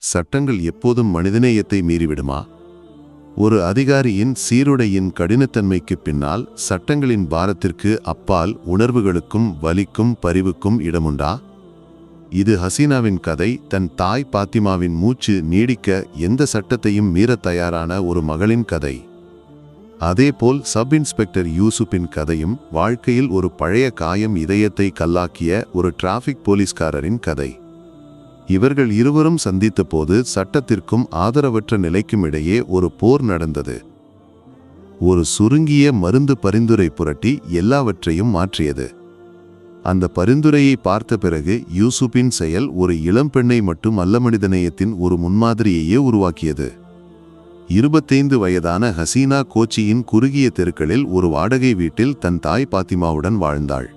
சட்டங்கள் எப்போதும் மனிதநேயத்தை மீறிவிடுமா? ஒரு அதிகாரியின் சீருடையின் கடினத்தன்மைக்கு பின்னால் சட்டங்களின் பாரத்திற்கு அப்பால் உணர்வுகளுக்கும் வலிக்கும் பரிவுக்கும் இடமுண்டா? இது ஹசீனாவின் கதை. தன் தாய் பாத்திமாவின் மூச்சு நீடிக்க எந்த சட்டத்தையும் மீறத் தயாரான ஒரு மகளின் கதை. அதேபோல் சப் இன்ஸ்பெக்டர் யூசுப்பின் கதையும் வாழ்க்கையில் ஒரு பழைய காயம் இதயத்தை கல்லாக்கிய ஒரு டிராஃபிக் போலீஸ்காரரின் கதை. இவர்கள் இருவரும் சந்தித்த போது சட்டத்திற்கும் ஆதரவற்ற நிலைக்கும் இடையே ஒரு போர் நடந்தது. ஒரு சுருங்கிய மருந்து பரிந்துரை புரட்டி எல்லாவற்றையும் மாற்றியது. அந்த பரிந்துரையை பார்த்த பிறகு யூசுப்பின் செயல் ஒரு இளம்பெண்ணை மட்டும் அல்ல, மனிதநேயத்தின் ஒரு முன்மாதிரியையே உருவாக்கியது. 25 வயதான ஹசீனா கோச்சியின் குறுகிய தெருக்களில் ஒரு வாடகை வீட்டில் தன் தாய் பாத்திமாவுடன் வாழ்ந்தாள்.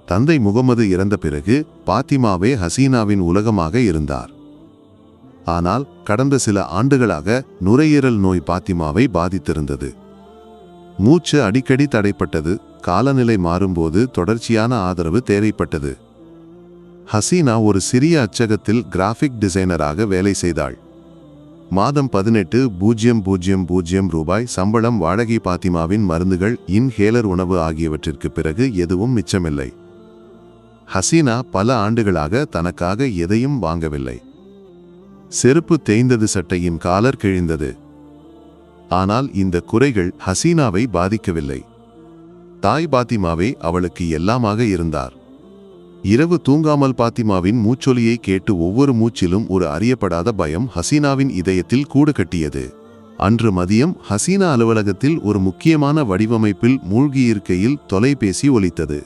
தந்தை முகமது இறந்த பிறகு பாத்திமாவே ஹசீனாவின் உலகமாக இருந்தார். ஆனால் கடந்த சில ஆண்டுகளாக நுரையீரல் நோய் பாத்திமாவை பாதித்திருந்தது. மூச்சு அடிக்கடி தடைப்பட்டது. காலநிலை மாறும்போது தொடர்ச்சியான ஆதரவு தேவைப்பட்டது. ஹசீனா ஒரு சிறிய அச்சகத்தில் கிராஃபிக் டிசைனராக வேலை செய்தாள். மாதம் 18,000 ரூபாய் சம்பளம், வாடகை, பாத்திமாவின் மருந்துகள், இன்ஹேலர், உணவு ஆகியவற்றிற்கு பிறகு எதுவும் மிச்சமில்லை. ஹசீனா பல ஆண்டுகளாக தனக்காக எதையும் வாங்கவில்லை. செருப்பு தேய்ந்தது, சட்டையின் காலர் கிழிந்தது. ஆனால் இந்த குறைகள் ஹசீனாவை பாதிக்கவில்லை. தாய் பாத்திமாவே அவளுக்கு எல்லாமாக இருந்தார். இரவு தூங்காமல் பாத்திமாவின் மூச்சொலியை கேட்டு ஒவ்வொரு மூச்சிலும் ஒரு அறியப்படாத பயம் ஹசீனாவின் இதயத்தில் கூடு கட்டியது. அன்று மதியம் ஹசீனா அலுவலகத்தில் ஒரு முக்கியமான வடிவமைப்பில் மூழ்கியிருக்கையில் தொலைபேசி ஒலித்தது.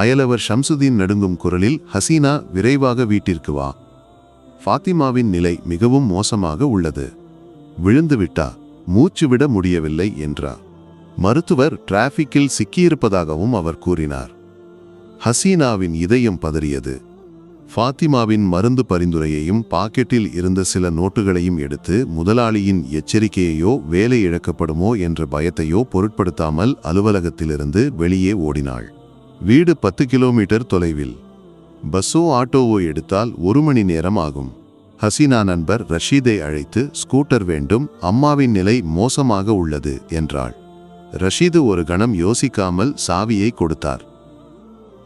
அயலவர் ஷம்சுதீன் நடுங்கும் குரலில், ஹசீனா, விரைவாக வீட்டிற்கு வா. ஃபாத்திமாவின் நிலை மிகவும் மோசமாக உள்ளது. விழுந்துவிட்டா, மூச்சு விட முடியவில்லை என்றார். மருத்துவர் டிராஃபிக்கில் சிக்கியிருப்பதாகவும் அவர் கூறினார். ஹசீனாவின் இதயம் பதறியது. ஃபாத்திமாவின் மருந்து பரிந்துரையையும் பாக்கெட்டில் இருந்த சில நோட்டுகளையும் எடுத்து முதலாளியின் எச்சரிக்கையையோ வேலை இழக்கப்படுமோ என்ற பயத்தையோ பொருட்படுத்தாமல் அலுவலகத்திலிருந்து வெளியே ஓடினாள். வீடு 10 கிலோமீட்டர் தொலைவில். பஸ்ஸோ ஆட்டோவோ எடுத்தால் 1 மணி நேரம் ஆகும். ஹசீனா நண்பர் ரஷீதை அழைத்து, ஸ்கூட்டர் வேண்டும், அம்மாவின் நிலை மோசமாக உள்ளது என்றாள். ரஷீது ஒரு கணம் யோசிக்காமல் சாவியை கொடுத்தார்.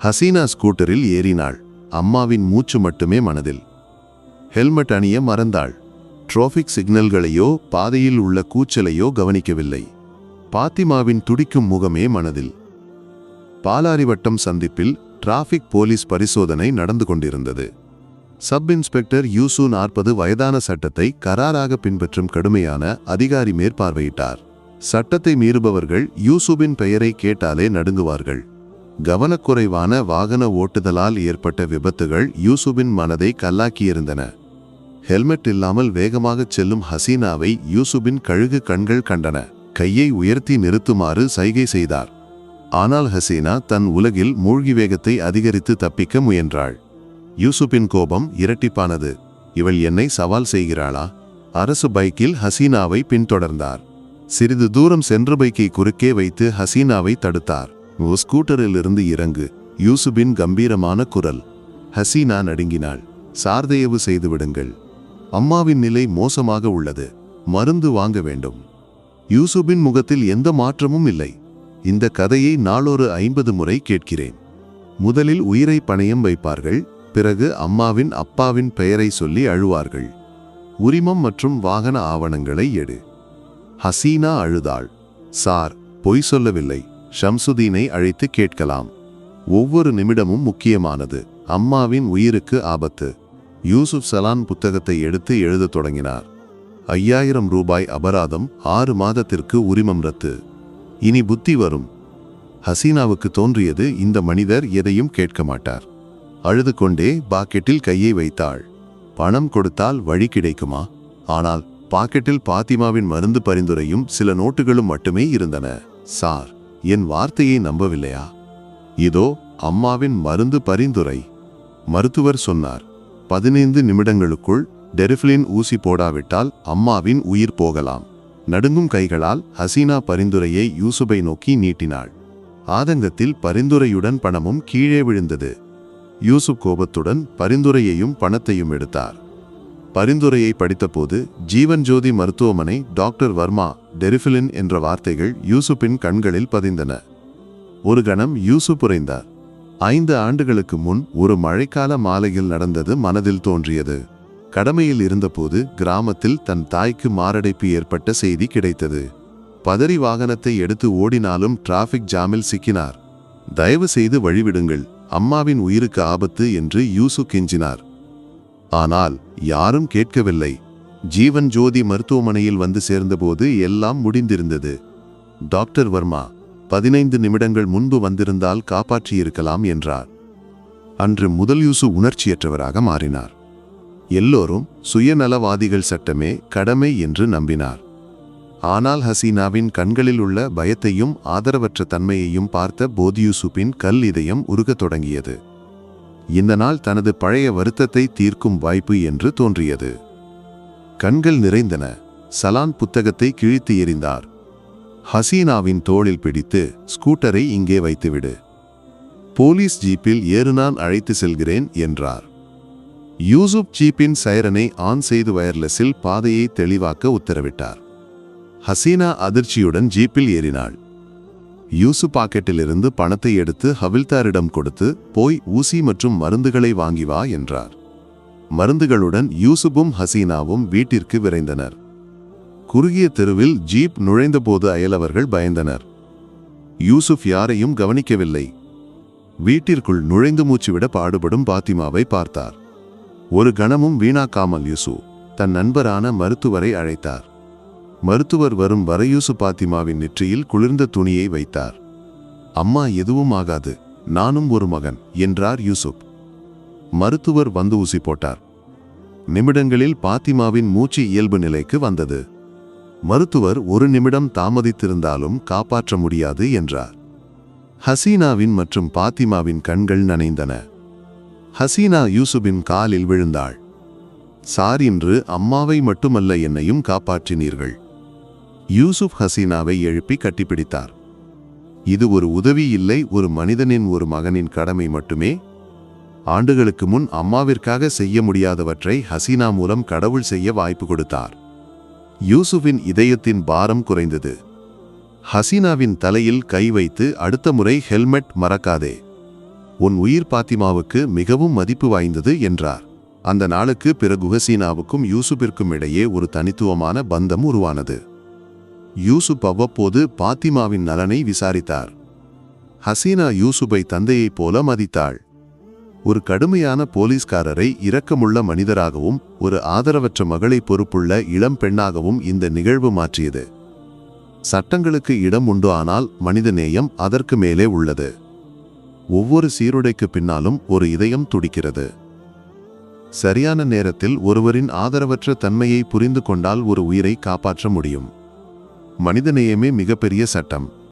ஹசீனா ஸ்கூட்டரில் ஏறினாள். அம்மாவின் மூச்சு மட்டுமே மனதில். ஹெல்மெட் அணிய மறந்தாள். டிராஃபிக் சிக்னல்களையோ பாதையில் உள்ள கூச்சலையோ கவனிக்கவில்லை. பாத்திமாவின் துடிக்கும் முகமே மனதில். பாலாரிவட்டம் சந்திப்பில் டிராஃபிக் போலீஸ் பரிசோதனை நடந்து கொண்டிருந்தது. சப் இன்ஸ்பெக்டர் யூசு 40 வயதான சட்டத்தை கராராக பின்பற்றும் கடுமையான அதிகாரி மேற்பார்வையிட்டார். சட்டத்தை மீறுபவர்கள் யூசுபின் பெயரை கேட்டாலே நடுங்குவார்கள். கவனக்குறைவான வாகன ஓட்டுதலால் ஏற்பட்ட விபத்துகள் யூசுபின் மனதை கல்லாக்கியிருந்தன. ஹெல்மெட் இல்லாமல் வேகமாகச் செல்லும் ஹசீனாவை யூசுபின் கழுகு கண்கள் கண்டன. கையை உயர்த்தி நிறுத்துமாறு சைகை செய்தார். ஆனால் ஹசீனா தன் உலகில் மூழ்கி வேகத்தை அதிகரித்து தப்பிக்க முயன்றாள். யூசுப்பின் கோபம் இரட்டிப்பானது. இவள் என்னை சவால் செய்கிறாளா? அரசு பைக்கில் ஹசீனாவை பின்தொடர்ந்தார். சிறிது தூரம் சென்ற பைக்கை குறுக்கே வைத்து ஹசீனாவை தடுத்தார். ஸ்கூட்டரிலிருந்து இறங்கு. யூசுபின் கம்பீரமான குரல். ஹசீனா நடுங்கினாள். சார்தயவு செய்துவிடுங்கள். அம்மாவின் நிலை மோசமாக உள்ளது. மருந்து வாங்க வேண்டும். யூசுபின் முகத்தில் எந்த மாற்றமும் இல்லை. இந்த கதையை நாளொரு 50 முறை கேட்கிறேன். முதலில் உயிரை பணயம் வைப்பார்கள். பிறகு அம்மாவின் அப்பாவின் பெயரை சொல்லி அழுவார்கள். உரிமம் மற்றும் வாகன ஆவணங்களை எடு. ஹசீனா அழுதாள். சார், பொய் சொல்லவில்லை. ஷம்சுதீனை அழைத்து கேட்கலாம். ஒவ்வொரு நிமிடமும் முக்கியமானது. அம்மாவின் உயிருக்கு ஆபத்து. யூசுப் சலான் புத்தகத்தை எடுத்து எழுதத் தொடங்கினார். 5000 ரூபாய் அபராதம், 6 மாதத்திற்கு உரிமம் ரத்து. இனி புத்தி வரும். ஹசீனாவுக்கு தோன்றியது, இந்த மனிதர் எதையும் கேட்க மாட்டார். அழுது கொண்டே பாக்கெட்டில் கையை வைத்தாள். பணம் கொடுத்தால் வழி கிடைக்குமா? ஆனால் பாக்கெட்டில் பாத்திமாவின் மருந்து பரிந்துரையும் சில நோட்டுகளும் மட்டுமே இருந்தன. சார், என் வார்த்தையை நம்பவில்லையா? இதோ அம்மாவின் மருந்து பரிந்துரை. மருத்துவர் சொன்னார், 15 நிமிடங்களுக்குள் டெரிஃபிலின் ஊசி போடாவிட்டால் அம்மாவின் உயிர் போகலாம். நடுங்கும் கைகளால் ஹசீனா பரிந்துரையை யூசுபை நோக்கி நீட்டினாள். ஆதங்கத்தில் பரிந்துரையுடன் பணமும் கீழே விழுந்தது. யூசுப் கோபத்துடன் பரிந்துரையையும் பணத்தையும் எடுத்தார். பரிந்துரையை படித்தபோது ஜீவன் ஜோதி மருத்துவமனை டாக்டர் வர்மா டெரிஃபிலின் என்ற வார்த்தைகள் யூசுப்பின் கண்களில் பதிந்தன. ஒரு கணம் யூசுப் உறைந்தார். 5 ஆண்டுகளுக்கு முன் ஒரு மழைக்கால மாலையில் நடந்தது மனதில் தோன்றியது. கடமையில் இருந்தபோது கிராமத்தில் தன் தாய்க்கு மாரடைப்பு ஏற்பட்ட செய்தி கிடைத்தது. பதறி வாகனத்தை எடுத்து ஓடினாலும் டிராஃபிக் ஜாமில் சிக்கினார். தயவு செய்து வழிவிடுங்கள், அம்மாவின் உயிருக்கு ஆபத்து என்று யூசுப் கெஞ்சினார். ஆனால் யாரும் கேட்கவில்லை. ஜீவன் ஜோதி மருத்துவமனையில் வந்து சேர்ந்தபோது எல்லாம் முடிந்திருந்தது. டாக்டர் வர்மா 15 நிமிடங்கள் முன்பு வந்திருந்தால் காப்பாற்றியிருக்கலாம் என்றார். அன்று முதல் யூசுப் உணர்ச்சியற்றவராக மாறினார். எல்லோரும் சுயநலவாதிகள், சட்டமே கடமை என்று நம்பினார். ஆனால் ஹசீனாவின் கண்களில் உள்ள பயத்தையும் ஆதரவற்ற தன்மையையும் பார்த்த போது யூசுப்பின் கல் இதயம் உருகத் தொடங்கியது. இந்த நாள் தனது பழைய வருத்தத்தை தீர்க்கும் வாய்ப்பு என்று தோன்றியது. கண்கள் நிறைந்தன. சலான் புத்தகத்தை கிழித்து எறிந்தார். ஹசீனாவின் தோளில் பிடித்து, ஸ்கூட்டரை இங்கே வைத்துவிடு, போலீஸ் ஜீப்பில் ஏறு, நான் அழைத்து செல்கிறேன் என்றார். யூசுப் ஜீப்பின் சைரனை ஆன் செய்து வயர்லெஸில் பாதையை தெளிவாக்க உத்தரவிட்டார். ஹசீனா அதிர்ச்சியுடன் ஜீப்பில் ஏறினாள். யூசுப் பாக்கெட்டிலிருந்து பணத்தை எடுத்து ஹவில்தாரிடம் கொடுத்து, போய் ஊசி மற்றும் மருந்துகளை வாங்கி வா என்றார். மருந்துகளுடன் யூசுப்பும் ஹசீனாவும் வீட்டிற்கு விரைந்தனர். குறுகிய தெருவில் ஜீப் நுழைந்தபோது அயலவர்கள் பயந்தனர். யூசுப் யாரையும் கவனிக்கவில்லை. வீட்டிற்குள் நுழைந்து மூச்சுவிட பாடுபடும் பாத்திமாவை பார்த்தார். ஒரு கணமும் வீணாக்காமல் யூசுப் தன் நண்பரான மருத்துவரை அழைத்தார். மருத்துவர் வரும் வரை யூசுப் பாத்திமாவின் நெற்றியில் குளிர்ந்த துணியை வைத்தார். அம்மா எதுவும் ஆகாது, நானும் ஒரு மகன் என்றார் யூசுப். மருத்துவர் வந்து ஊசி போட்டார். நிமிடங்களில் பாத்திமாவின் மூச்சு இயல்பு நிலைக்கு வந்தது. மருத்துவர் 1 நிமிடம் தாமதித்திருந்தாலும் காப்பாற்ற முடியாது என்றார். ஹசீனாவின் மற்றும் பாத்திமாவின் கண்கள் நனைந்தன. ஹசீனா யூசுப்பின் காலில் விழுந்தாள். சார், இன்று அம்மாவை மட்டுமல்ல என்னையும் காப்பாற்றினீர்கள். யூசுப் ஹசீனாவை எழுப்பி கட்டிப்பிடித்தார். இது ஒரு உதவி இல்லை, ஒரு மனிதனின், ஒரு மகனின் கடமை மட்டுமே. ஆண்டுகளுக்கு முன் அம்மாவிற்காக செய்ய முடியாதவற்றை ஹசீனா மூலம் கடவுள் செய்ய வாய்ப்பு கொடுத்தார். யூசுப்பின் இதயத்தின் பாரம் குறைந்தது. ஹசீனாவின் தலையில் கை வைத்து, அடுத்த முறை ஹெல்மெட் மறக்காதே, உன் உயிர் பாத்திமாவுக்கு மிகவும் மதிப்பு வாய்ந்தது என்றார். அந்த நாளுக்கு பிறகு ஹசீனாவுக்கும் யூசுப்பிற்கும் இடையே ஒரு தனித்துவமான பந்தம் உருவானது. யூசுப் அவ்வப்போது பாத்திமாவின் நலனை விசாரித்தார். ஹசீனா யூசுப்பை தந்தையைப் போல மதித்தாள். ஒரு கடுமையான போலீஸ்காரரை இரக்கமுள்ள மனிதராகவும் ஒரு ஆதரவற்ற மகளை பொறுப்புள்ள இளம் பெண்ணாகவும் இந்த நிகழ்வு மாற்றியது. சட்டங்களுக்கு இடம் உண்டு, ஆனால் மனிதநேயம் அதற்கு மேலே உள்ளது. ஒவ்வொரு சீருடைக்கு பின்னாலும் ஒரு இதயம் துடிக்கிறது. சரியான நேரத்தில் ஒருவரின் ஆதரவற்ற தன்மையை புரிந்து கொண்டால் ஒரு உயிரை காப்பாற்ற முடியும். மனிதநேயமே மிகப்பெரிய சட்டம்.